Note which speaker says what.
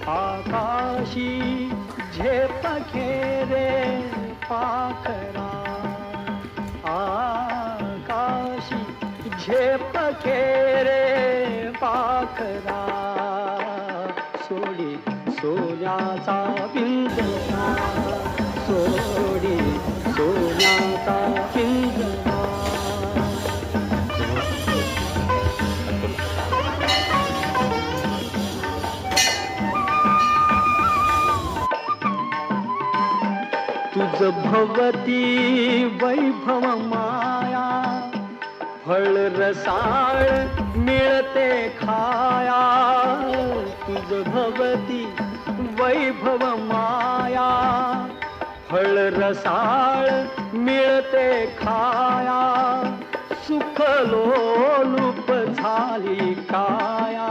Speaker 1: आकाशी झेप खेरे पाखरा, आकाशी झेप खेरे पाखरा, सोडी सोन्याचा पिंजरा, सोडी सोन्याचा पिंजरा. तुझ भवती वैभव माया, फळ रसाळ मिळते खाया. तुझ भवती वैभव माया, फळ रसाळ मिळते खाया. सुख लोलूप झाली काया,